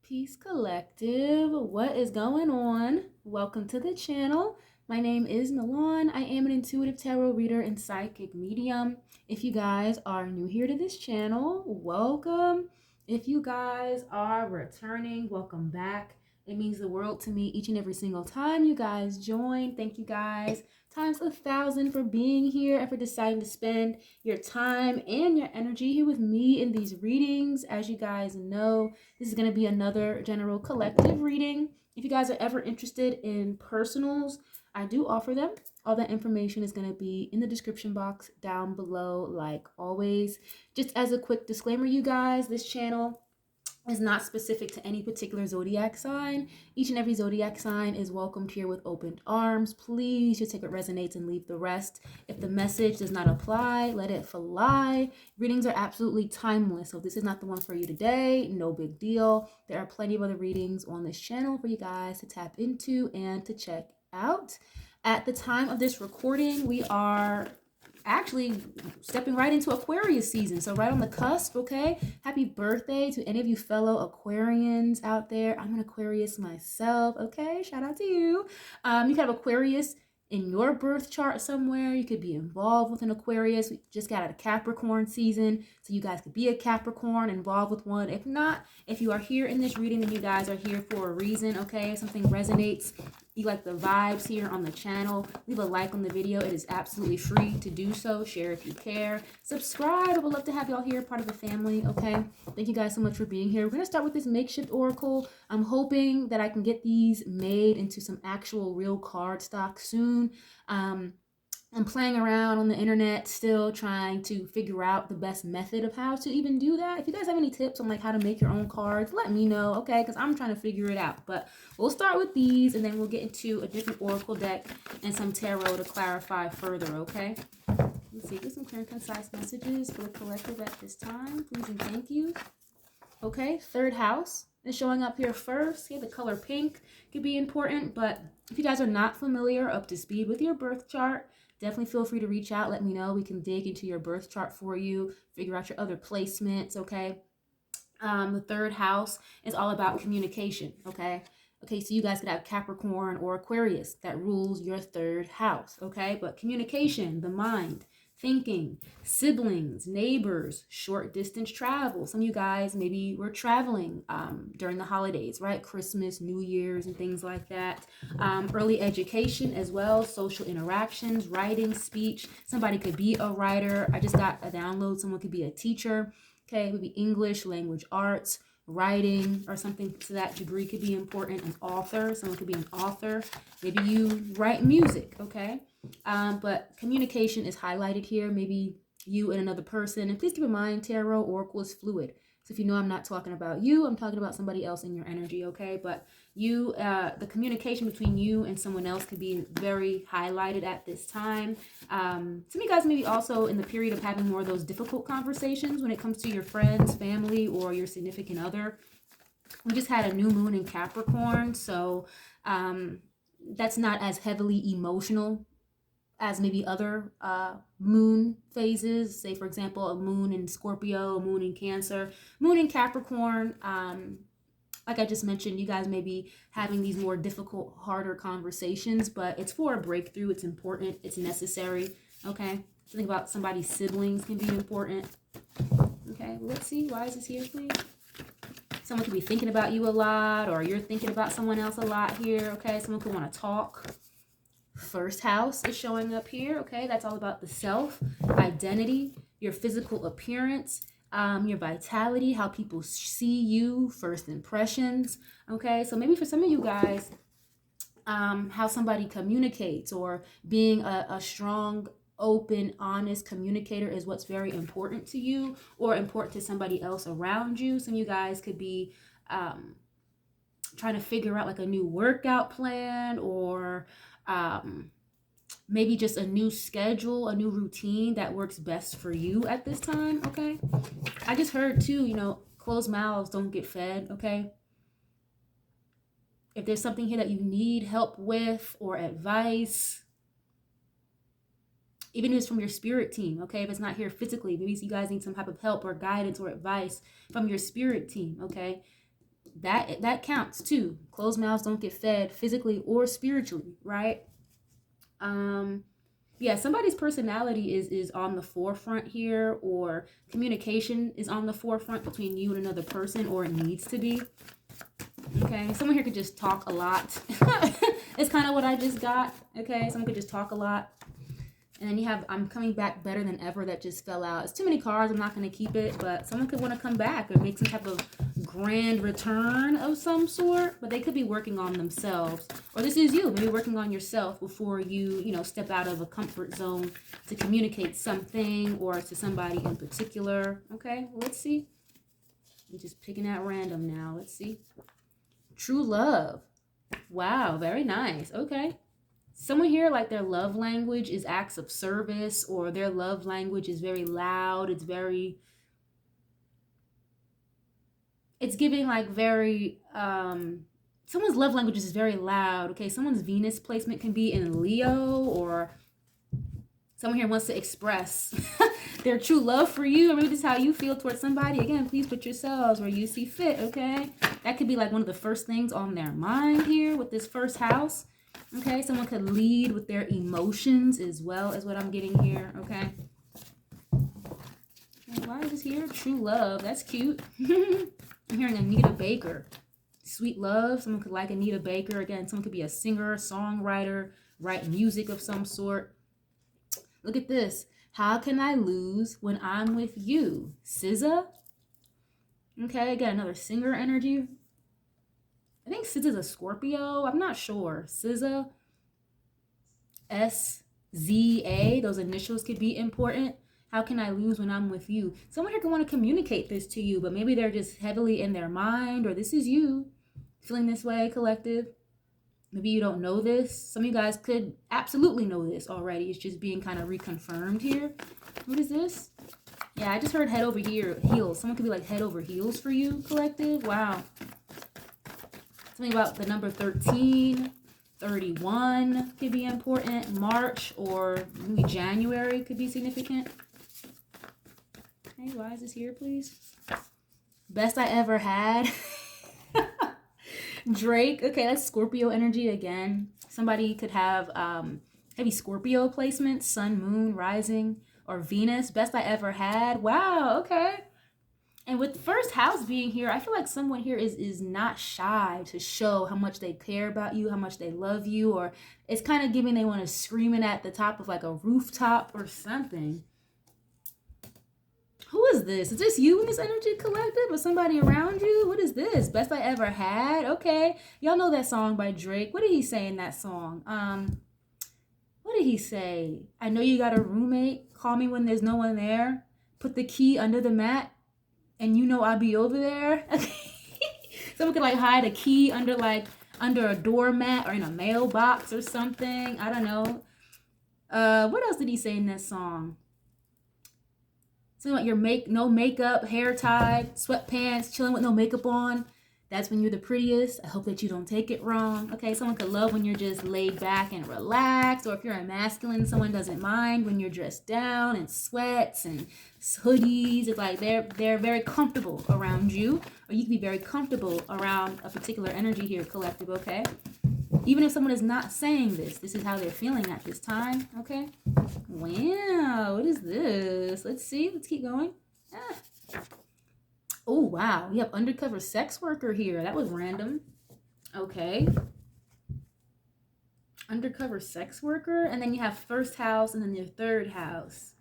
Peace Collective. What is going on? Welcome to the channel. My name is Milan. I am an intuitive tarot reader and psychic medium. If you guys are new here to this channel, welcome. If you guys are returning, welcome back. It means the world to me each and every single time you guys join. Thank you guys times 1,000 for being here and for deciding to spend your time and your energy here with me in these readings. As you guys know, this is going to be another general collective reading. If you guys are ever interested in personals, I do offer them. All that information is going to be in the description box down below, like always. Just as a quick disclaimer, you guys, this channel is not specific to any particular zodiac sign. Each and every zodiac sign is welcomed here with open arms. Please just take what resonates and leave the rest. If the message does not apply, let it fly. Readings are absolutely timeless, so if this is not the one for you today, no big deal. There are plenty of other readings on this channel for you guys to tap into and to check out. At the time of this recording, we are actually stepping right into Aquarius season, so right on the cusp. Okay, happy birthday to any of you fellow Aquarians out there. I'm an Aquarius myself. Okay, shout out to you. You could have Aquarius in your birth chart somewhere. You could be involved with an Aquarius. We just got out of Capricorn season, so you guys could be a Capricorn, involved with one. If not, if you are here in this reading, then you guys are here for a reason. Okay, if something resonates, you like the vibes here on the channel, leave a like on the video. It is absolutely free to do so. Share if you care. Subscribe. I would love to have y'all here, part of the family. Okay, thank you guys so much for being here. We're gonna start with this makeshift oracle. I'm hoping that I can get these made into some actual real card stock soon. I'm playing around on the internet still, trying to figure out the best method of how to even do that. If you guys have any tips on like how to make your own cards, let me know, okay? Because I'm trying to figure it out. But we'll start with these, and then we'll get into a different oracle deck and some tarot to clarify further, okay? Let's see, get some clear and concise messages for the collective at this time. Please and thank you. Okay, third house is showing up here first. Here, the color pink could be important, but if you guys are not familiar, up to speed with your birth chart, definitely feel free to reach out. Let me know. We can dig into your birth chart for you, figure out your other placements, okay? The third house is all about communication, okay? Okay, so you guys could have Capricorn or Aquarius that rules your third house, okay? But communication, the mind, thinking, siblings, neighbors, short distance travel. Some of you guys maybe were traveling during the holidays, right? Christmas, New Year's, and things like that. Early education as well, social interactions, writing, speech. Somebody could be a writer. I just got a download. Someone could be a teacher. Okay, it would be English, language arts, writing, or something to that degree could be important. An author, someone could be an author. Maybe you write music, okay? But communication is highlighted here. Maybe you and another person. And please keep in mind, tarot oracle is fluid. So if you know I'm not talking about you, I'm talking about somebody else in your energy, okay? But you, the communication between you and someone else could be very highlighted at this time. Some of you guys maybe also in the period of having more of those difficult conversations when it comes to your friends, family, or your significant other. We just had a new moon in Capricorn, so that's not as heavily emotional as maybe other moon phases. Say, for example, a moon in Scorpio, a moon in Cancer, moon in Capricorn. Like I just mentioned, you guys may be having these more difficult, harder conversations, but it's for a breakthrough. It's important. It's necessary. Okay. Something about somebody's siblings can be important. Okay. Well, let's see. Why is this here, please? Someone could be thinking about you a lot, or you're thinking about someone else a lot here. Okay. Someone could want to talk. First house is showing up here. Okay. That's all about the self, identity, your physical appearance, your vitality, how people see you, first impressions. Okay, so maybe for some of you guys, how somebody communicates, or being a strong, open, honest communicator is what's very important to you, or important to somebody else around you. Some of you guys could be trying to figure out like a new workout plan, or maybe just a new schedule, a new routine that works best for you at this time, okay? I just heard too, you know, closed mouths don't get fed, okay? If there's something here that you need help with or advice, even if it's from your spirit team, okay? If it's not here physically, maybe you guys need some type of help or guidance or advice from your spirit team, okay? that counts too. Closed mouths don't get fed physically or spiritually, right? Yeah, somebody's personality is on the forefront here, or communication is on the forefront between you and another person, or it needs to be. Okay, someone here could just talk a lot. It's kind of what I just got. Okay, someone could just talk a lot. And then you have I'm coming back better than ever that just fell out. It's too many cards. I'm not going to keep it. But someone could want to come back or make some type of grand return of some sort. But they could be working on themselves. Or this is you. Maybe working on yourself before you step out of a comfort zone to communicate something or to somebody in particular. Okay, let's see. I'm just picking at random now. Let's see. True love. Wow, very nice. Okay. Someone here, like their love language is acts of service, or their love language is very loud. It's giving like very, someone's love language is very loud. Okay. Someone's Venus placement can be in Leo, or someone here wants to express their true love for you, or maybe this is how you feel towards somebody. Again, please put yourselves where you see fit, okay? That could be like one of the first things on their mind here with this first house. Okay, someone could lead with their emotions as well as what I'm getting here, okay? Why is this here? True love. That's cute. I'm hearing Anita Baker. Sweet love. Someone could like Anita Baker. Again, someone could be a singer, songwriter, write music of some sort. Look at this. How can I lose when I'm with you? SZA. Okay, again, another singer energy. I think SZA's a Scorpio. I'm not sure. SZA. SZA. Those initials could be important. How can I lose when I'm with you? Someone here can want to communicate this to you, but maybe they're just heavily in their mind, or this is you feeling this way, collective. Maybe you don't know this. Some of you guys could absolutely know this already. It's just being kind of reconfirmed here. What is this? Yeah, I just heard head over here, heels. Someone could be like head over heels for you, collective. Wow. Something about the number 13, 31 could be important. March or maybe January could be significant. Hey, why is this here, please? Best I ever had. Drake. Okay, that's Scorpio energy again. Somebody could have heavy Scorpio placements, sun, moon, rising, or Venus. Best I ever had. Wow, okay. And with the first house being here, I feel like someone here is not shy to show how much they care about you, how much they love you, or it's kind of giving they want to scream it at the top of like a rooftop or something. Who is this? Is this you in this energy collective or somebody around you? What is this? Best I ever had? Okay. Y'all know that song by Drake. What did he say in that song? What did he say? I know you got a roommate. Call me when there's no one there. Put the key under the mat. And you know I'll be over there. Someone could like hide a key under a doormat or in a mailbox or something. I don't know. What else did he say in that song? Something like your no makeup, hair tied, sweatpants, chilling with no makeup on. That's when you're the prettiest. I hope that you don't take it wrong. Okay, someone could love when you're just laid back and relaxed. Or if you're a masculine, someone doesn't mind when you're dressed down in sweats and hoodies. It's like they're very comfortable around you. Or you can be very comfortable around a particular energy here, collective, okay? Even if someone is not saying this, this is how they're feeling at this time, okay? Wow, what is this? Let's see. Let's keep going. Oh, wow. You have undercover sex worker here. That was random. Okay. Undercover sex worker. And then you have first house and then your third house.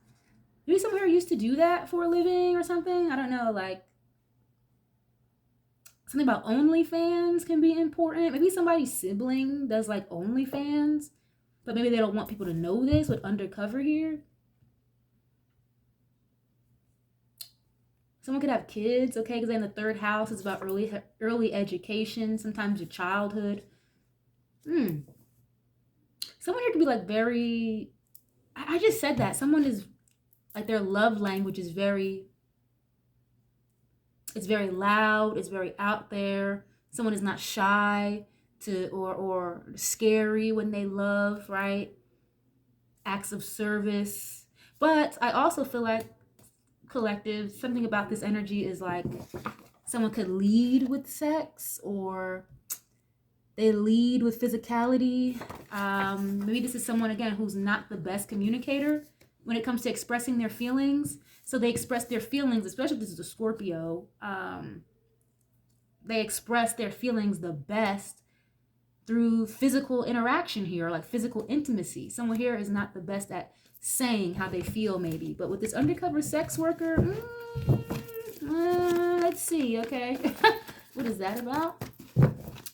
Maybe someone here used to do that for a living or something. I don't know. Like something about OnlyFans can be important. Maybe somebody's sibling does like OnlyFans. But maybe they don't want people to know this with undercover here. Someone could have kids, okay? Because in the third house, it's about early education, sometimes your childhood. Someone here could be like very... I just said that. Someone is like their love language is very... It's very loud. It's very out there. Someone is not shy or scary when they love, right? Acts of service. But I also feel like collective, something about this energy is like Someone could lead with sex, or they lead with physicality. Maybe this is someone, again, who's not the best communicator when it comes to expressing their feelings. So they express their feelings, especially if this is a Scorpio. They express their feelings the best through physical interaction here, like physical intimacy. Someone here is not the best at saying how they feel, maybe. But with this undercover sex worker, let's see, okay. What is that about?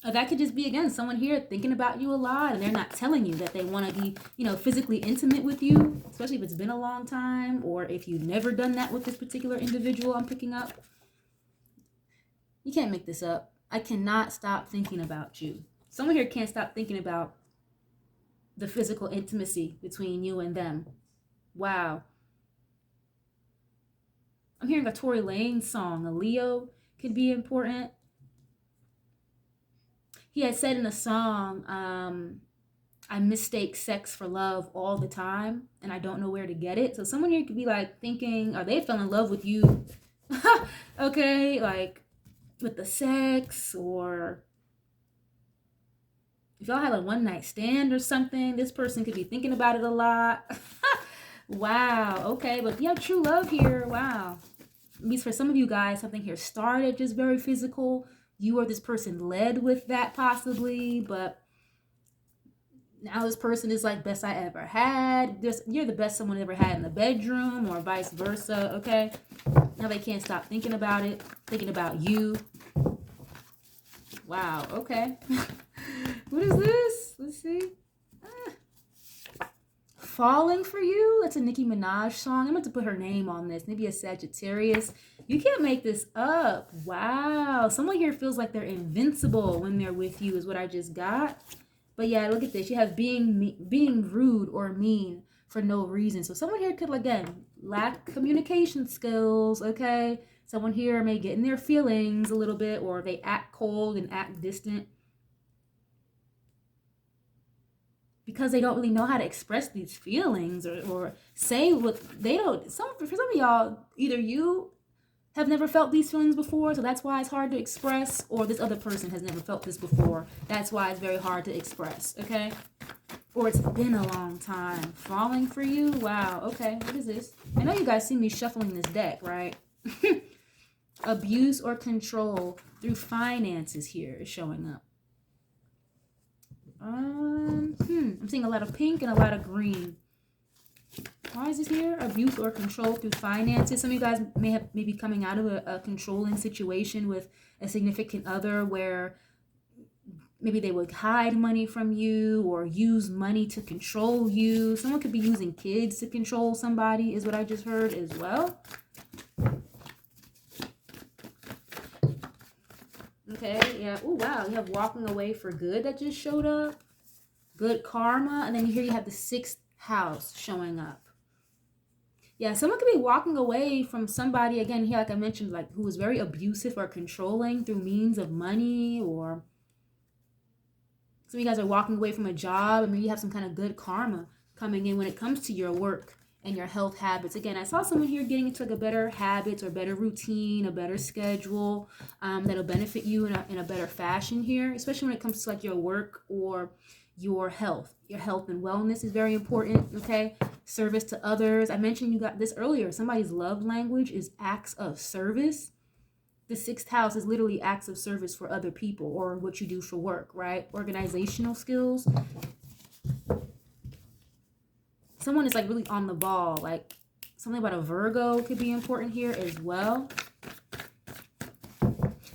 That could just be, again, someone here thinking about you a lot, and they're not telling you that they want to be, physically intimate with you, especially if it's been a long time, or if you've never done that with this particular individual I'm picking up. You can't make this up. I cannot stop thinking about you. Someone here can't stop thinking about the physical intimacy between you and them. Wow. I'm hearing a Tory Lanez song. A Leo could be important. He had said in a song, I mistake sex for love all the time, and I don't know where to get it. So someone here could be like thinking, or they fell in love with you, okay, like with the sex, or if y'all had a one night stand or something, this person could be thinking about it a lot. Wow, okay, but if you have true love here, wow. It means for some of you guys, something here started just very physical. You or this person led with that possibly, but now this person is like best I ever had. You're the best someone ever had in the bedroom, or vice versa, okay? Now they can't stop thinking about it, thinking about you. Wow, okay. What is this? Let's see. Falling for You. That's a Nicki Minaj song. I'm going to put her name on this. Maybe a Sagittarius. You can't make this up. Wow. Someone here feels like they're invincible when they're with you is what I just got. But yeah, look at this. You have being rude or mean for no reason. So someone here could, again, lack communication skills, okay? Someone here may get in their feelings a little bit, or they act cold and act distant because they don't really know how to express these feelings, or say what they don't. For some of y'all, either you have never felt these feelings before, so that's why it's hard to express, or this other person has never felt this before. That's why it's very hard to express, okay? Or it's been a long time. Falling for you? Wow, okay. What is this? I know you guys see me shuffling this deck, right? Abuse or control through finances here is showing up. I'm seeing a lot of pink and a lot of green. Why is this here? Abuse or control through finances. Some of you guys may be coming out of a controlling situation with a significant other, where maybe they would hide money from you or use money to control you. Someone could be using kids to control somebody, is what I just heard as well. Okay, yeah. Oh, wow. You have walking away for good that just showed up. Good karma. And then here you have the 6th house showing up. Yeah, someone could be walking away from somebody, again, here, like I mentioned, like who was very abusive or controlling through means of money, or some of you guys are walking away from a job, and maybe you have some kind of good karma coming in when it comes to your work and your health habits. Again, I saw someone here getting into like a better habits or better routine, a better schedule that'll benefit you in a better fashion here, especially when it comes to like your work or your health. Your health and wellness is very important, okay? Service to others. I mentioned you got this earlier. Somebody's love language is acts of service. The 6th house is literally acts of service for other people, or what you do for work, right? Organizational skills. Someone is like really on the ball. Like something about a Virgo could be important here as well.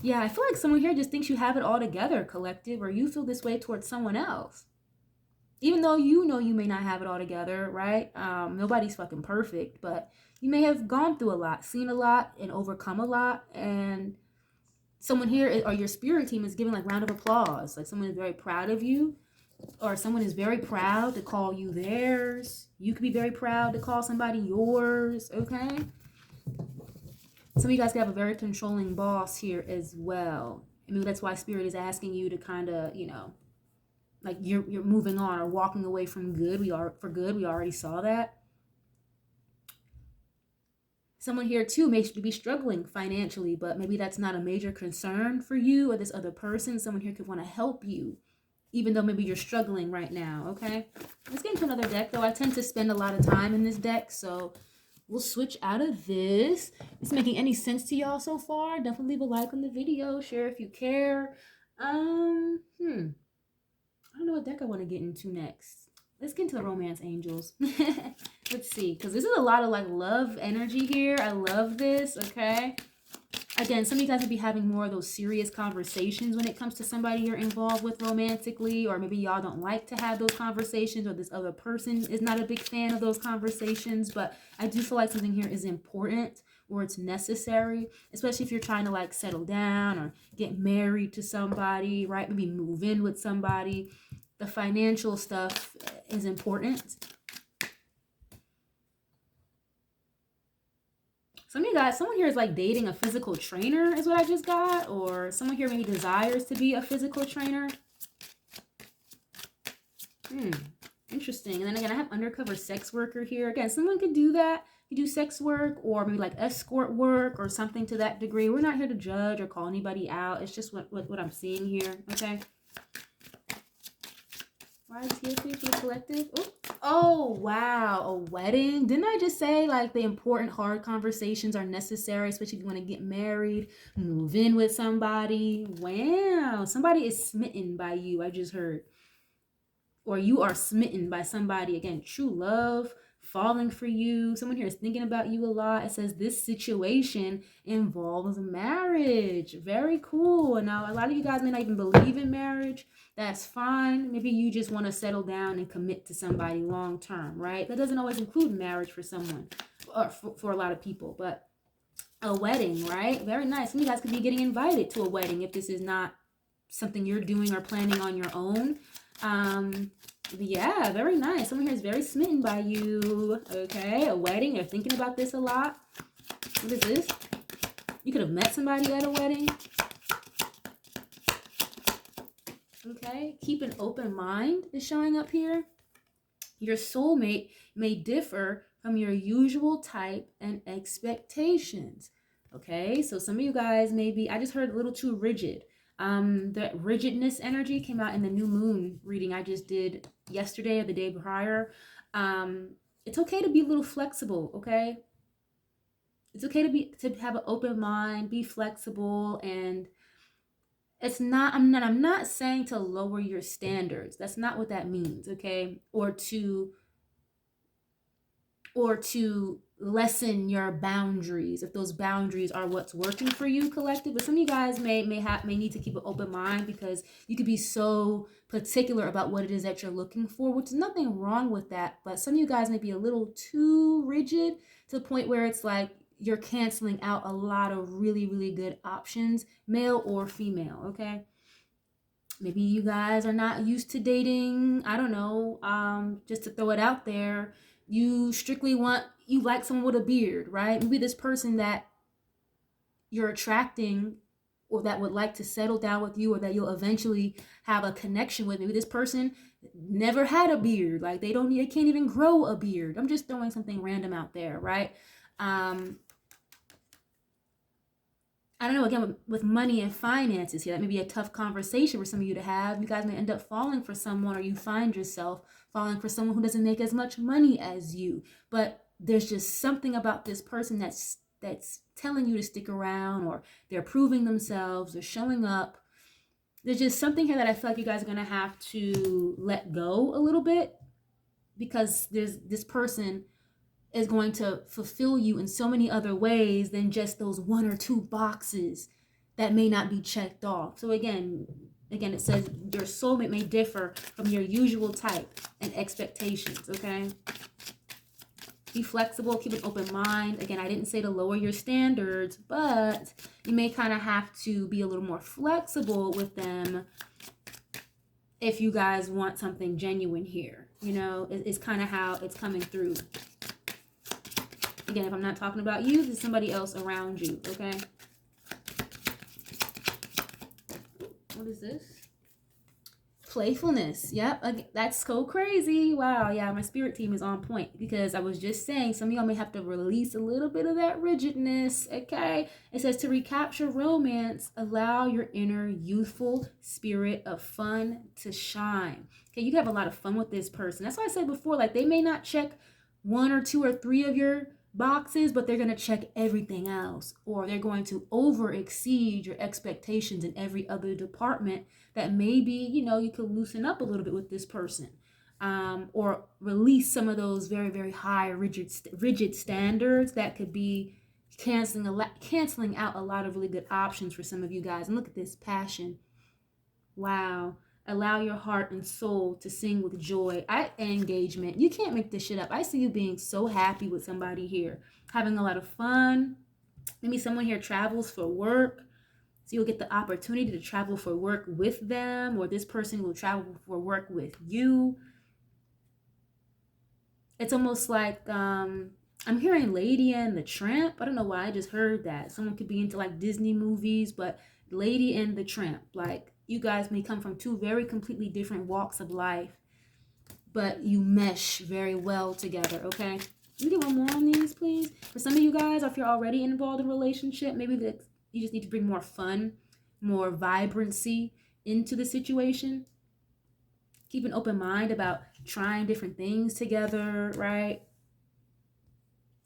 Yeah, I feel like someone here just thinks you have it all together, collective, or you feel this way towards someone else. Even though you know you may not have it all together, right? Nobody's fucking perfect, but you may have gone through a lot, seen a lot, and overcome a lot. And someone here, or your spirit team, is giving like round of applause. Like someone is very proud of you, or someone is very proud to call you theirs. You could be very proud to call somebody yours, okay? Some of you guys could have a very controlling boss here as well. I mean, that's why spirit is asking you to kind of, like you're moving on or walking away from good. We already saw that. Someone here too may be struggling financially, but maybe that's not a major concern for you or this other person. Someone here could want to help you, even though maybe you're struggling right now, okay? Let's get into another deck, though. I tend to spend a lot of time in this deck, so we'll switch out of this. Is it making any sense to y'all so far? Definitely leave a like on the video. Share if you care. I don't know what deck I want to get into next. Let's get into the romance angels. Let's see, because this is a lot of like love energy here. I love this, okay? Again, some of you guys will be having more of those serious conversations when it comes to somebody you're involved with romantically, or maybe y'all don't like to have those conversations, or this other person is not a big fan of those conversations. But I do feel like something here is important, or it's necessary, especially if you're trying to like settle down or get married to somebody, right? Maybe move in with somebody. The financial stuff is important. Some of you guys, someone here is like dating a physical trainer is what I just got. Or someone here maybe desires to be a physical trainer. Interesting. And then again, I have undercover sex worker here. Again, someone could do that. You do sex work or maybe like escort work or something to that degree. We're not here to judge or call anybody out. It's just what I'm seeing here. Okay. Why is here for the collective? Oh, wow. A wedding. Didn't I just say like the important hard conversations are necessary, especially if you want to get married, move in with somebody? Wow. Somebody is smitten by you. I just heard. Or you are smitten by somebody. Again, true love, falling for you. Someone here is thinking about you a lot. It says this situation involves marriage. Very cool. Now, a lot of you guys may not even believe in marriage. That's fine. Maybe you just want to settle down and commit to somebody long term, right? That doesn't always include marriage for someone, or for a lot of people, but a wedding, right? Very nice. Some of you guys could be getting invited to a wedding if this is not something you're doing or planning on your own. Yeah, very nice. Someone here is very smitten by you. Okay, a wedding. You're thinking about this a lot. What is this? You could have met somebody at a wedding. Okay, keep an open mind is showing up here. Your soulmate may differ from your usual type and expectations. Okay, so some of you guys may be, I just heard a little too rigid. The rigidness energy came out in the new moon reading I just did yesterday or the day prior. It's okay to be a little flexible, okay? It's okay to have an open mind, be flexible, and it's not, I'm not saying to lower your standards. That's not what that means, okay? Or to lessen your boundaries if those boundaries are what's working for you, collective. But some of you guys may need to keep an open mind because you could be so particular about what it is that you're looking for, which is nothing wrong with that. But some of you guys may be a little too rigid to the point where it's like you're canceling out a lot of really, really good options, male or female, okay? Maybe you guys are not used to dating, I don't know, just to throw it out there. You strictly you like someone with a beard, right? Maybe this person that you're attracting or that would like to settle down with you or that you'll eventually have a connection with, maybe this person never had a beard. Like they can't even grow a beard. I'm just throwing something random out there, right? I don't know, again, with money and finances here, that may be a tough conversation for some of you to have. You guys may end up falling for someone, or you find yourself falling for someone who doesn't make as much money as you. But there's just something about this person that's telling you to stick around, or they're proving themselves, they're showing up. There's just something here that I feel like you guys are going to have to let go a little bit, because there's this person is going to fulfill you in so many other ways than just those one or two boxes that may not be checked off. So again, it says your soulmate may differ from your usual type and expectations, okay? Be flexible, keep an open mind. Again, I didn't say to lower your standards, but you may kind of have to be a little more flexible with them if you guys want something genuine here. You know, it's kind of how it's coming through. Again, if I'm not talking about you, there's somebody else around you, okay? What is this? Playfulness. Yep. That's so crazy. Wow. Yeah, my spirit team is on point because I was just saying some of y'all may have to release a little bit of that rigidness. Okay. It says to recapture romance, allow your inner youthful spirit of fun to shine. Okay. You can have a lot of fun with this person. That's why I said before, like they may not check one or two or three of your boxes, but they're going to check everything else, or they're going to over exceed your expectations in every other department that maybe, you could loosen up a little bit with this person, or release some of those very, very high rigid standards that could be canceling out a lot of really good options for some of you guys. And look at this passion. Wow. Allow your heart and soul to sing with joy. Engagement. You can't make this shit up. I see you being so happy with somebody here, having a lot of fun. Maybe someone here travels for work, so you'll get the opportunity to travel for work with them, or this person will travel for work with you. It's almost like I'm hearing Lady and the Tramp. I don't know why I just heard that. Someone could be into like Disney movies, but Lady and the Tramp, like you guys may come from two very completely different walks of life, but you mesh very well together. Okay, can you get one more on these, please? For some of you guys, if you're already involved in a relationship, maybe you just need to bring more fun, more vibrancy into the situation. Keep an open mind about trying different things together, right?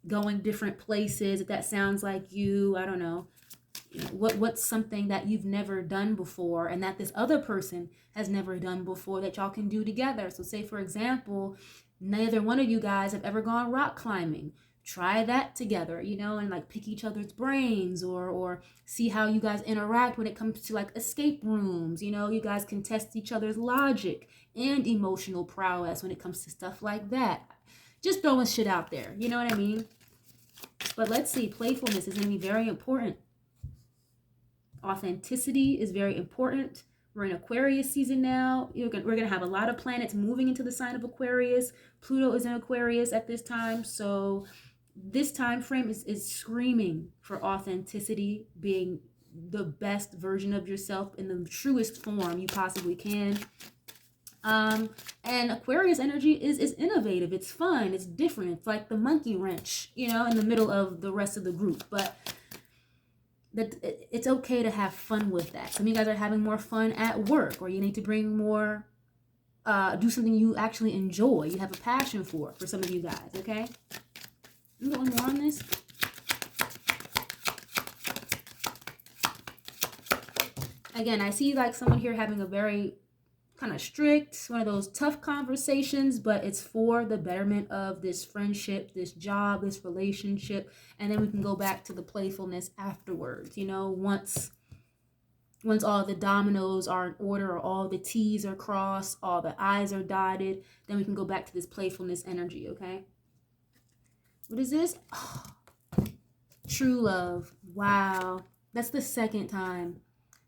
Going different places, if that sounds like you. I don't know. What's something that you've never done before and that this other person has never done before that y'all can do together? So say, for example, neither one of you guys have ever gone rock climbing. Try that together, and like pick each other's brains, or see how you guys interact when it comes to like escape rooms. You guys can test each other's logic and emotional prowess when it comes to stuff like that. Just throwing shit out there, you know what I mean? But let's see, playfulness is going to be very important. Authenticity is very important. We're in Aquarius season now. We're going to have a lot of planets moving into the sign of Aquarius. Pluto is in Aquarius at this time. So this time frame is screaming for authenticity, being the best version of yourself in the truest form you possibly can. And Aquarius energy is innovative. It's fun. It's different. It's like the monkey wrench, in the middle of the rest of the group. But that it's okay to have fun with that. Some of you guys are having more fun at work, or you need to bring more, do something you actually enjoy, you have a passion for some of you guys, okay? I'm going more on this. Again, I see like someone here having a very kind of strict, one of those tough conversations, but it's for the betterment of this friendship, this job, this relationship, and then we can go back to the playfulness afterwards. Once all the dominoes are in order, or all the T's are crossed, all the I's are dotted, then we can go back to this playfulness energy. Okay, what is this? Oh, true love. Wow, that's the second time.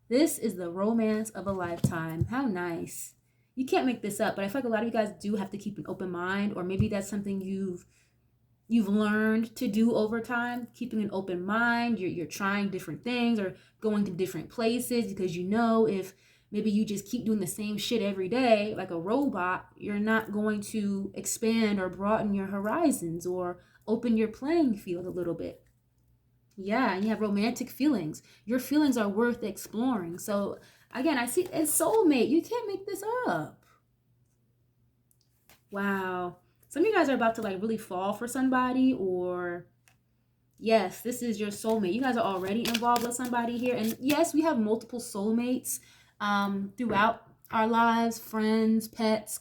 This is the romance of a lifetime. How nice. You can't make this up, but I feel like a lot of you guys do have to keep an open mind, or maybe that's something you've learned to do over time, keeping an open mind. You're trying different things or going to different places, because if maybe you just keep doing the same shit every day like a robot, you're not going to expand or broaden your horizons or open your playing field a little bit. Yeah, and you have romantic feelings. Your feelings are worth exploring. So again, I see a soulmate. You can't make this up. Wow. Some of you guys are about to like really fall for somebody, or yes, this is your soulmate. You guys are already involved with somebody here. And yes, we have multiple soulmates throughout our lives, friends, pets,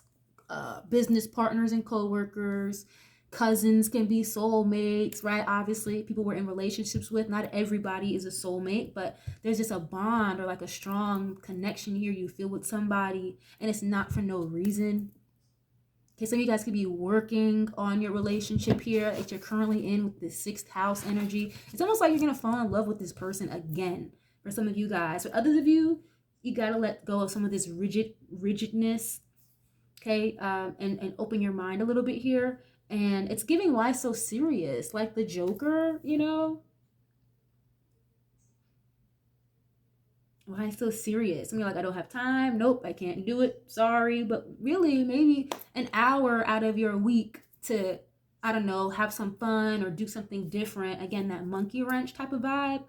business partners and co-workers. Cousins can be soulmates, right? Obviously, people we're in relationships with. Not everybody is a soulmate, but there's just a bond or like a strong connection here you feel with somebody, and it's not for no reason. Okay, some of you guys could be working on your relationship here that you're currently in with the 6th house energy. It's almost like you're going to fall in love with this person again for some of you guys. For others of you, you got to let go of some of this rigidness, okay, and open your mind a little bit here. And it's giving why so serious, like the Joker, Why so serious? I mean, like, I don't have time. Nope, I can't do it. Sorry. But really, maybe an hour out of your week to, I don't know, have some fun or do something different. Again, that monkey wrench type of vibe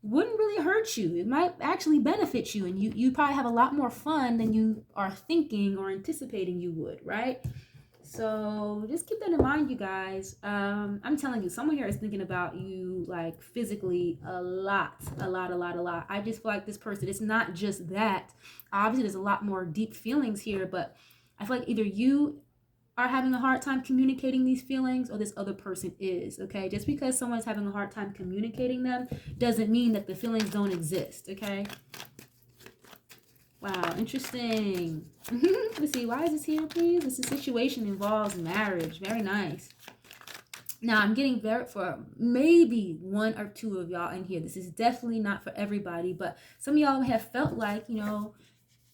wouldn't really hurt you. It might actually benefit you. And you probably have a lot more fun than you are thinking or anticipating you would, right? So just keep that in mind, you guys. I'm telling you, someone here is thinking about you like physically a lot, a lot, a lot, a lot. I just feel like this person, it's not just that. Obviously, there's a lot more deep feelings here, but I feel like either you are having a hard time communicating these feelings or this other person is, okay? Just because someone's having a hard time communicating them doesn't mean that the feelings don't exist, okay? Wow, interesting. Let's see, why is this here, please? This situation involves marriage. Very nice. Now, I'm getting very, for maybe one or two of y'all in here. This is definitely not for everybody, but some of y'all have felt like, you know,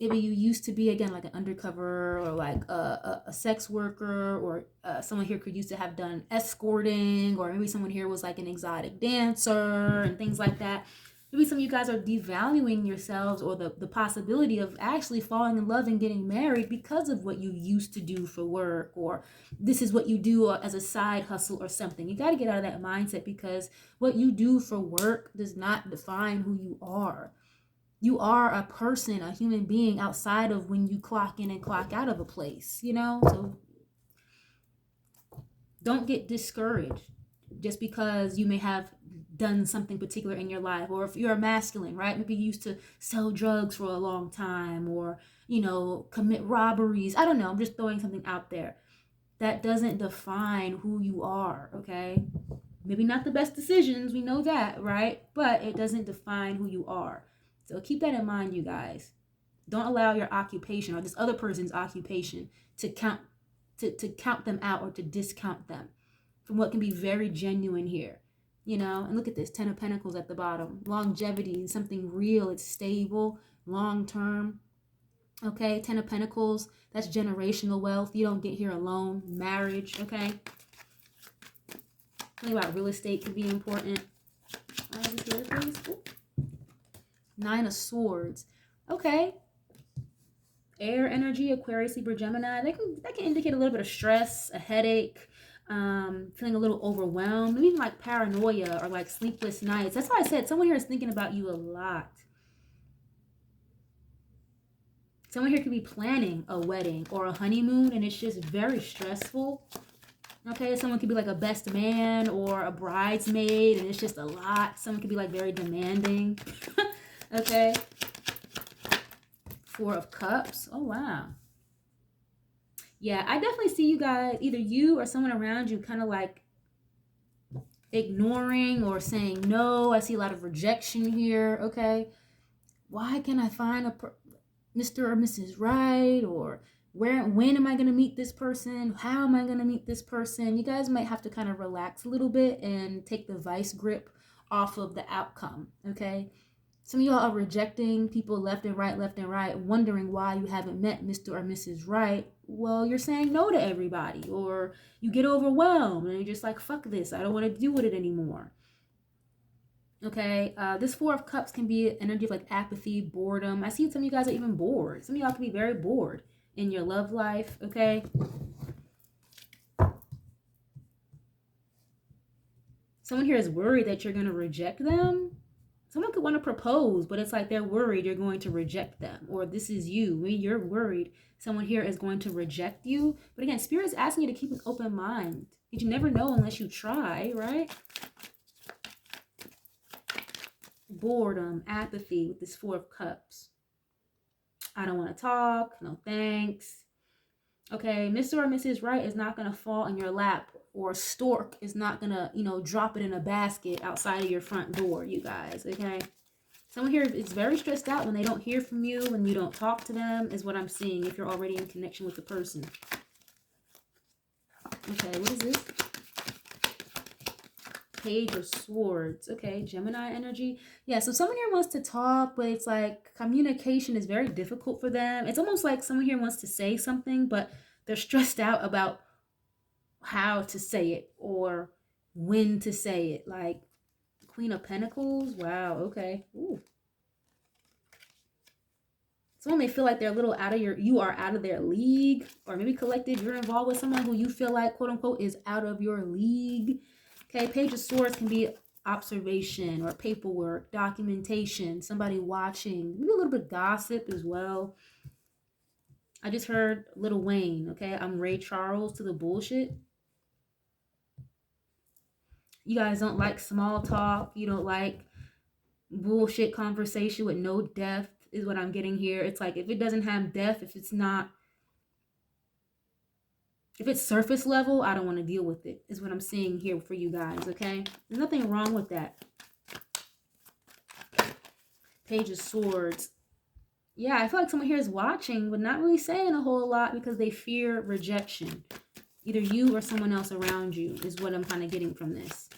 maybe you used to be, again, like an undercover or like a sex worker, or someone here could used to have done escorting, or maybe someone here was like an exotic dancer and things like that. Maybe some of you guys are devaluing yourselves or the possibility of actually falling in love and getting married because of what you used to do for work, or this is what you do as a side hustle or something. You got to get out of that mindset, because what you do for work does not define who you are. You are a person, a human being outside of when you clock in and clock out of a place, you know? So don't get discouraged just because you may have done something particular in your life, or if you're a masculine, right? Maybe you used to sell drugs for a long time, or, you know, commit robberies. I don't know. I'm just throwing something out there. That doesn't define who you are, okay? Maybe not the best decisions, we know that, right? But it doesn't define who you are. So keep that in mind, you guys. Don't allow your occupation or this other person's occupation to count them out or to discount them from what can be very genuine here. You know, and look at this, 10 of Pentacles at the bottom. Longevity, something real, it's stable, long term. Okay, 10 of Pentacles, that's generational wealth. You don't get here alone. Marriage, okay? Something about real estate could be important. Here, please. Ooh. 9 of Swords. Okay. Air energy, Aquarius, Libra, Gemini. That can indicate a little bit of stress, a headache, feeling a little overwhelmed, maybe even like paranoia or like sleepless nights. That's why I said someone here is thinking about you a lot. Someone here could be planning a wedding or a honeymoon, and it's just very stressful. Okay, someone could be like a best man or a bridesmaid, and it's just a lot. Someone could be like very demanding. Okay. 4 of Cups. Oh, wow. Yeah, I definitely see you guys, either you or someone around you, kind of like ignoring or saying no. I see a lot of rejection here. Okay. Why can't I find Mr. or Mrs. Right? Or when am I going to meet this person? How am I going to meet this person? You guys might have to kind of relax a little bit and take the vice grip off of the outcome. Okay. Some of y'all are rejecting people left and right, wondering why you haven't met Mr. or Mrs. Right. Well, you're saying no to everybody, or you get overwhelmed and you're just like, fuck this, I don't want to deal with it anymore. Okay, this 4 of Cups can be an energy of like apathy, boredom. I see some of you guys are even bored. Some of y'all can be very bored in your love life, okay? Someone here is worried that you're going to reject them. Someone could want to propose, but it's like they're worried you're going to reject them. Or this is you. When you're worried someone here is going to reject you. But again, Spirit is asking you to keep an open mind. You never know unless you try, right? Boredom, apathy with this 4 of Cups. I don't want to talk. No thanks. Okay, Mr. or Mrs. Right is not going to fall in your lap, or a stork is not going to, you know, drop it in a basket outside of your front door, you guys, okay? Someone here is very stressed out when they don't hear from you, when you don't talk to them, is what I'm seeing if you're already in connection with the person. Okay, what is this? Page of Swords. Okay, Gemini energy. Yeah, so someone here wants to talk, but it's like communication is very difficult for them. It's almost like someone here wants to say something, but they're stressed out about how to say it or when to say it. Like Queen of Pentacles. Wow, okay. Ooh. Someone may feel like they're a little you are out of their league, or maybe collective, you're involved with someone who you feel like, quote unquote, is out of your league. Okay, Page of Swords can be observation or paperwork, documentation, somebody watching, maybe a little bit of gossip as well. I just heard Lil Wayne, okay? I'm Ray Charles to the bullshit. You guys don't like small talk. You don't like bullshit conversation with no depth is what I'm getting here. It's like if it doesn't have depth, if it's surface level, I don't want to deal with it, is what I'm seeing here for you guys, okay? There's nothing wrong with that. Page of Swords. Yeah, I feel like someone here is watching, but not really saying a whole lot because they fear rejection. Either you or someone else around you is what I'm kind of getting from this.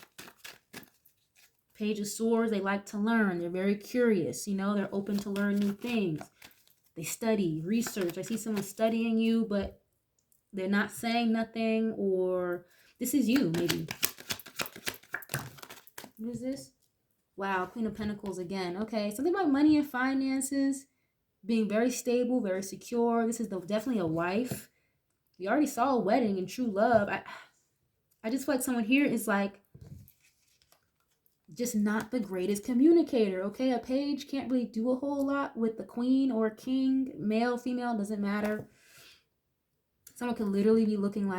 Page of Swords, they like to learn. They're very curious, you know, they're open to learn new things. They study, research. I see someone studying you, but they're not saying nothing, or this is you, maybe. What is this? Wow, Queen of Pentacles again. Okay, something about money and finances, being very stable, very secure. This is definitely a wife. We already saw a wedding and true love. I just feel like someone here is like just not the greatest communicator, okay? A page can't really do a whole lot with the queen or king, male, female, doesn't matter. Someone could literally be looking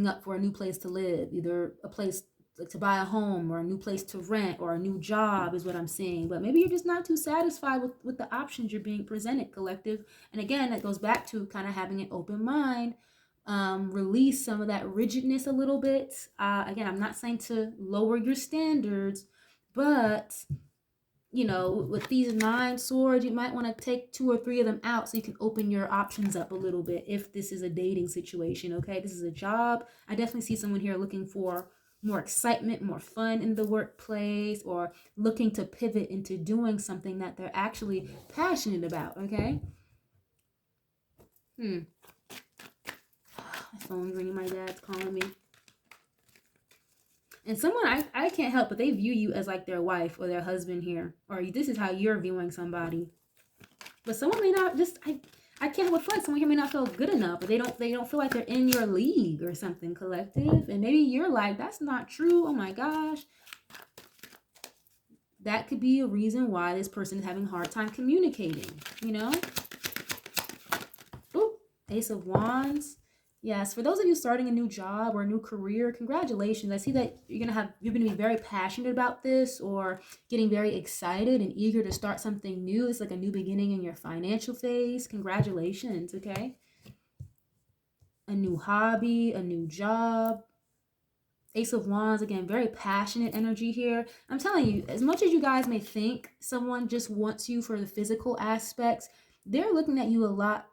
up for a new place to live, either a place to buy a home or a new place to rent or a new job is what I'm seeing. But maybe you're just not too satisfied with the options you're being presented, collective. And again, that goes back to kind of having an open mind. Release some of that rigidness a little bit. Again, I'm not saying to lower your standards, but you know, with these 9 swords, you might want to take 2 or 3 of them out so you can open your options up a little bit if this is a dating situation, okay? This is a job. I definitely see someone here looking for more excitement, more fun in the workplace, or looking to pivot into doing something that they're actually passionate about, okay? My phone's ringing, my dad's calling me. And someone, I can't help but they view you as like their wife or their husband here. Or this is how you're viewing somebody. But someone may not I can't help but feel like someone here may not feel good enough. Or they don't feel like they're in your league or something, collective. And maybe you're like, that's not true. Oh my gosh. That could be a reason why this person is having a hard time communicating, you know? Ooh, Ace of Wands. Yes, for those of you starting a new job or a new career, congratulations. I see that you're going to be very passionate about this, or getting very excited and eager to start something new. It's like a new beginning in your financial phase. Congratulations, okay? A new hobby, a new job. Ace of Wands, again, very passionate energy here. I'm telling you, as much as you guys may think someone just wants you for the physical aspects, they're looking at you a lot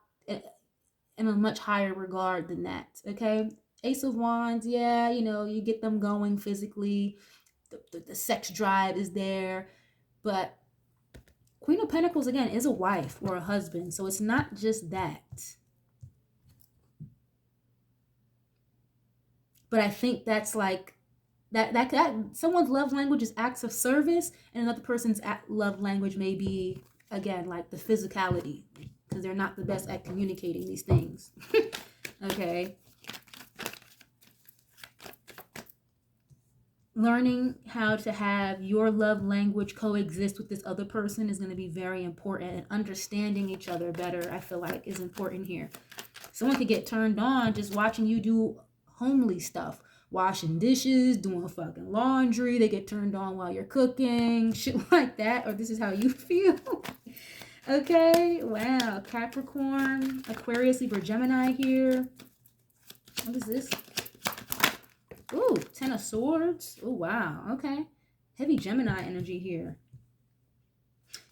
in a much higher regard than that, okay? Ace of Wands, yeah, you know, you get them going physically. The sex drive is there. But Queen of Pentacles, again, is a wife or a husband. So it's not just that. But I think that's like, that someone's love language is acts of service, and another person's love language may be, again, like the physicality, because they're not the best at communicating these things. Okay. Learning how to have your love language coexist with this other person is going to be very important, and understanding each other better, I feel like, is important here. Someone could get turned on just watching you do homely stuff, washing dishes, doing fucking laundry. They get turned on while you're cooking, shit like that, or this is how you feel. Okay, wow, Capricorn, Aquarius, Libra, Gemini here. What is this? Ooh, 10 of Swords. Oh, wow, okay. Heavy Gemini energy here.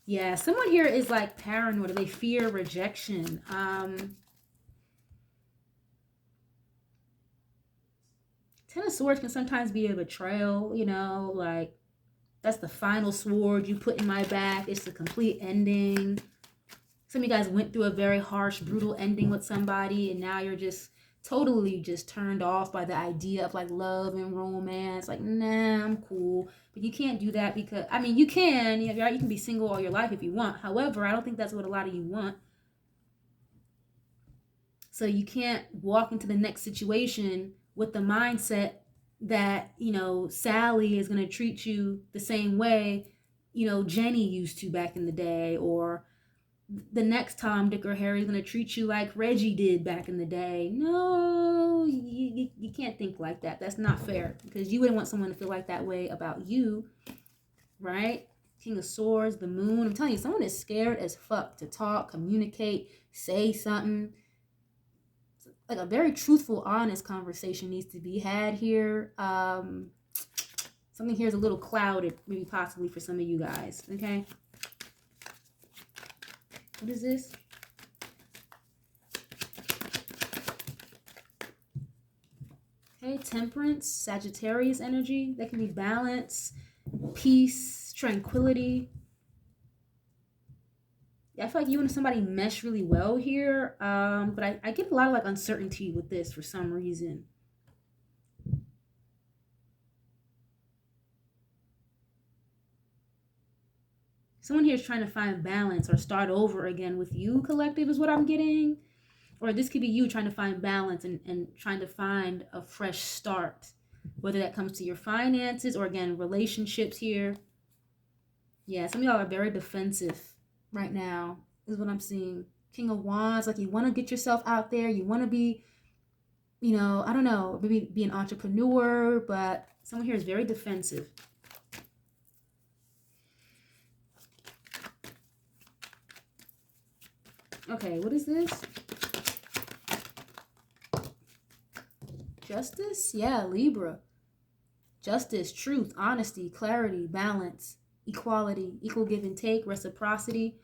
Yeah, someone here is like paranoid. They fear rejection. 10 of Swords can sometimes be a betrayal, you know, like that's the final sword you put in my back. It's the complete ending. Some of you guys went through a very harsh, brutal ending with somebody, and now you're just totally just turned off by the idea of like love and romance. Like, nah, I'm cool. But you can't do that because, I mean, you can be single all your life if you want. However, I don't think that's what a lot of you want. So you can't walk into the next situation with the mindset that, you know, Sally is going to treat you the same way, you know, Jenny used to back in the day, or the next Tom, Dick, or Harry is going to treat you like Reggie did back in the day. No, you can't think like that. That's not fair, because you wouldn't want someone to feel like that way about you, right? King of Swords, the Moon. I'm telling you, someone is scared as fuck to talk, communicate, say something. Like a very truthful, honest conversation needs to be had here. Something here is a little clouded, maybe possibly for some of you guys, okay? What is this? Okay, Temperance, Sagittarius energy. That can be balance, peace, tranquility. I feel like you and somebody mesh really well here, but I get a lot of like uncertainty with this for some reason. Someone here is trying to find balance or start over again with you, collective, is what I'm getting. Or this could be you trying to find balance and trying to find a fresh start, whether that comes to your finances or, again, relationships here. Yeah, some of y'all are very defensive right now, is what I'm seeing. King of Wands, like you want to get yourself out there. You want to be, you know, I don't know, maybe be an entrepreneur, but someone here is very defensive. Okay, what is this? Justice? Yeah, Libra. Justice, truth, honesty, clarity, balance, equality, equal give and take, reciprocity.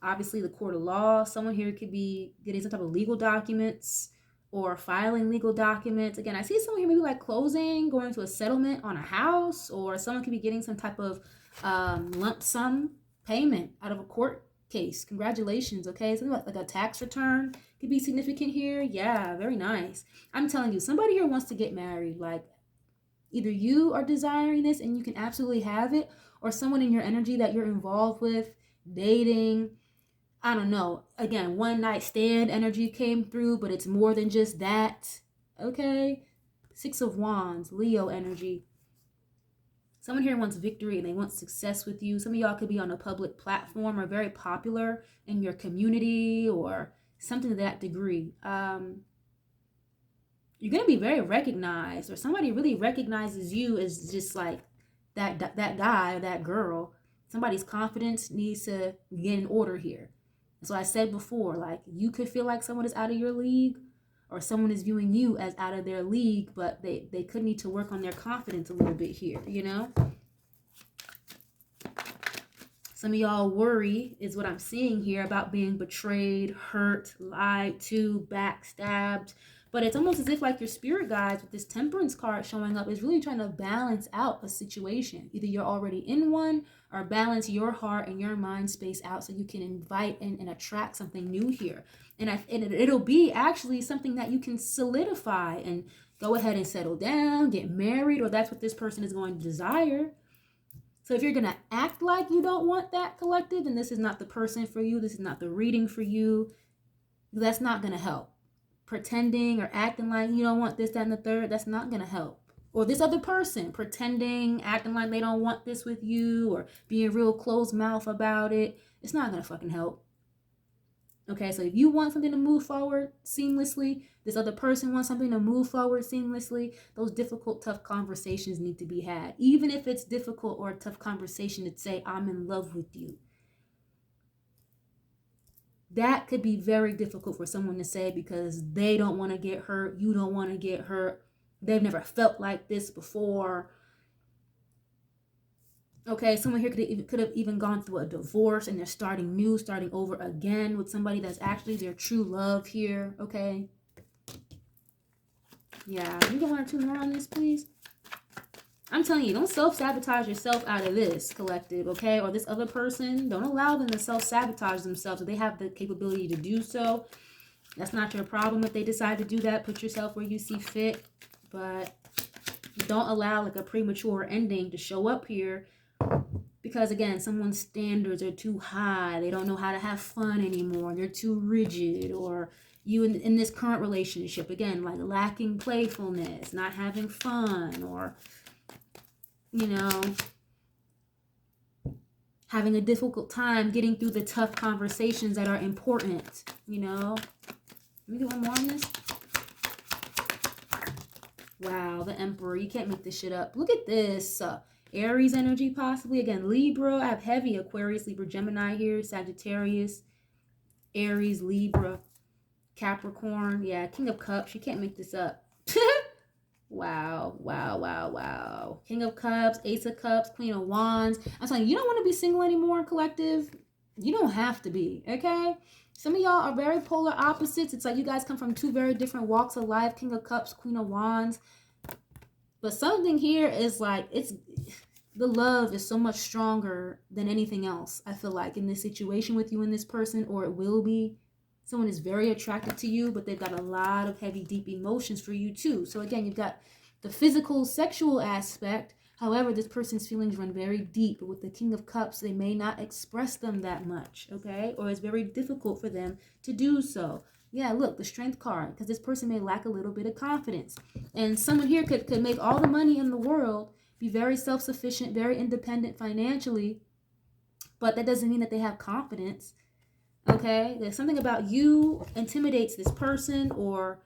Obviously, the court of law. Someone here could be getting some type of legal documents or filing legal documents. Again, I see someone here maybe like closing, going to a settlement on a house, or someone could be getting some type of lump sum payment out of a court case. Congratulations, okay? Something like a tax return could be significant here. Yeah, very nice. I'm telling you, somebody here wants to get married. Like, either you are desiring this and you can absolutely have it, or someone in your energy that you're involved with, dating, I don't know. Again, one night stand energy came through, but it's more than just that. Okay? Six of Wands, Leo energy. Someone here wants victory and they want success with you. Some of y'all could be on a public platform or very popular in your community or something to that degree. You're going to be very recognized, or somebody really recognizes you as just like that guy or that girl. Somebody's confidence needs to get in order here. So I said before, like, you could feel like someone is out of your league, or someone is viewing you as out of their league, but they could need to work on their confidence a little bit here, you know? Some of y'all worry, is what I'm seeing here, about being betrayed, hurt, lied to, backstabbed. But it's almost as if like your spirit guides with this Temperance card showing up is really trying to balance out a situation. Either you're already in one, or balance your heart and your mind space out so you can invite and attract something new here. And it'll be actually something that you can solidify and go ahead and settle down, get married, or that's what this person is going to desire. So if you're going to act like you don't want that, collective, and this is not the person for you, this is not the reading for you, that's not going to help. Pretending or acting like you don't want this, that, and the third, that's not going to help. Or this other person pretending, acting like they don't want this with you, or being real closed mouth about it, it's not going to fucking help. Okay, so if you want something to move forward seamlessly, this other person wants something to move forward seamlessly, those difficult, tough conversations need to be had. Even if it's difficult or a tough conversation to say, I'm in love with you. That could be very difficult for someone to say because they don't want to get hurt. You don't want to get hurt. They've never felt like this before. Okay, someone here could have even gone through a divorce and they're starting new, starting over again with somebody that's actually their true love here. Okay. Yeah, can you get one or two more on this, please? I'm telling you, don't self-sabotage yourself out of this, collective, okay? Or this other person. Don't allow them to self-sabotage themselves if they have the capability to do so. That's not your problem if they decide to do that. Put yourself where you see fit. But don't allow like a premature ending to show up here, because, again, someone's standards are too high. They don't know how to have fun anymore. They're too rigid. Or you in this current relationship, again, like lacking playfulness, not having fun, or, you know, having a difficult time getting through the tough conversations that are important, you know. Let me get one more on this. Wow, the Emperor. You can't make this shit up. Look at this. Aries energy, possibly. Again, Libra. I have heavy Aquarius, Libra, Gemini here. Sagittarius, Aries, Libra, Capricorn. Yeah, King of Cups. You can't make this up. Wow, wow, wow, wow. King of Cups, Ace of Cups, Queen of Wands. I'm telling you, you don't want to be single anymore, collective. You don't have to be, okay? Some of y'all are very polar opposites. It's like you guys come from two very different walks of life. King of Cups, Queen of Wands. But something here is like, the love is so much stronger than anything else, I feel like, in this situation with you and this person, or it will be. Someone is very attracted to you, but they've got a lot of heavy, deep emotions for you too. So again, you've got the physical, sexual aspect. However, this person's feelings run very deep. But with the King of Cups, they may not express them that much, okay? Or it's very difficult for them to do so. Yeah, look, the Strength card, because this person may lack a little bit of confidence. And someone here could make all the money in the world, be very self-sufficient, very independent financially, but that doesn't mean that they have confidence, okay? There's something about you intimidates this person, or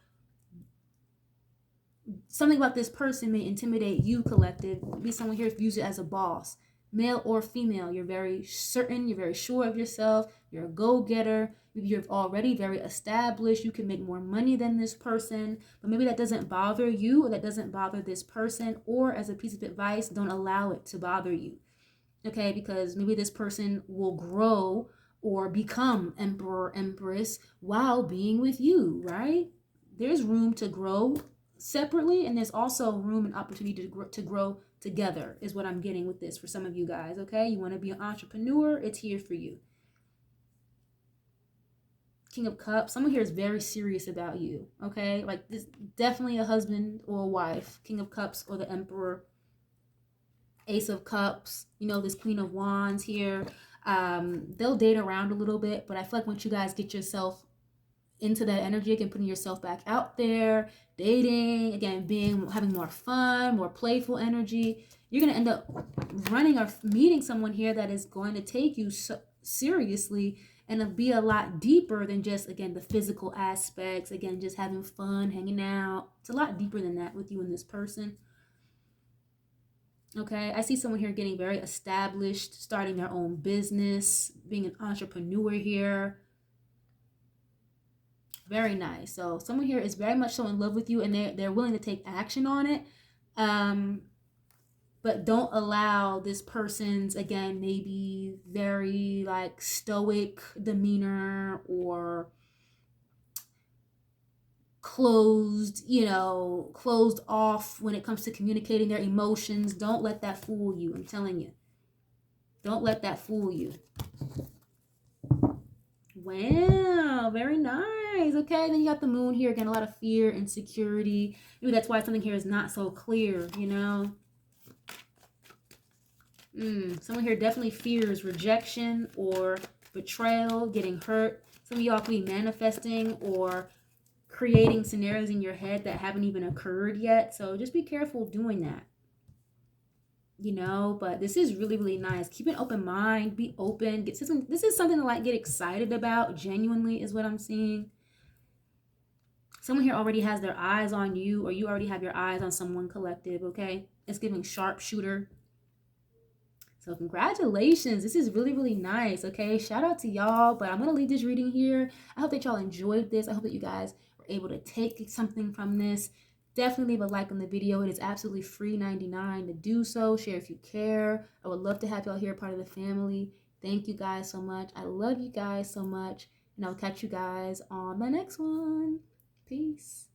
something about this person may intimidate you, collective. Maybe someone here views it as a boss, male or female. You're very certain, you're very sure of yourself, you're a go-getter, maybe you're already very established, you can make more money than this person, but maybe that doesn't bother you, or that doesn't bother this person. Or as a piece of advice, don't allow it to bother you, okay? Because maybe this person will grow or become emperor, empress while being with you, right? There's room to grow separately, and there's also room and opportunity to grow together, is what I'm getting with this for some of you guys, okay? You want to be an entrepreneur, it's here for you. King of Cups, someone here is very serious about you, okay? Like, this, definitely a husband or a wife. King of Cups or the Emperor. Ace of Cups, you know, this Queen of Wands here. They'll date around a little bit, but I feel like once you guys get yourself into that energy again, putting yourself back out there, dating again, having more fun, more playful energy, you're going to end up running or meeting someone here that is going to take you seriously, and it'll be a lot deeper than just, again, the physical aspects, again, just having fun, hanging out. It's a lot deeper than that with you and this person. Okay, I see someone here getting very established, starting their own business, being an entrepreneur here. Very nice. So someone here is very much so in love with you, and they're willing to take action on it. But don't allow this person's, again, maybe very like stoic demeanor, or closed, you know, closed off when it comes to communicating their emotions. Don't let that fool you. I'm telling you. Don't let that fool you. Wow, very nice. Okay, then you got the Moon here. Again, a lot of fear, insecurity. Maybe that's why something here is not so clear, you know. Someone here definitely fears rejection or betrayal, getting hurt. Some of y'all could be manifesting or creating scenarios in your head that haven't even occurred yet. So just be careful doing that, you know. But this is really, really nice. Keep an open mind, be open. This is something to like get excited about, genuinely, is what I'm seeing. Someone here already has their eyes on you, or you already have your eyes on someone, collective, okay? It's giving sharpshooter. So congratulations. This is really, really nice, okay? Shout out to y'all. But I'm going to leave this reading here. I hope that y'all enjoyed this. I hope that you guys were able to take something from this. Definitely leave a like on the video. It is absolutely free $99 to do so. Share if you care. I would love to have y'all here, part of the family. Thank you guys so much. I love you guys so much. And I'll catch you guys on the next one. Peace.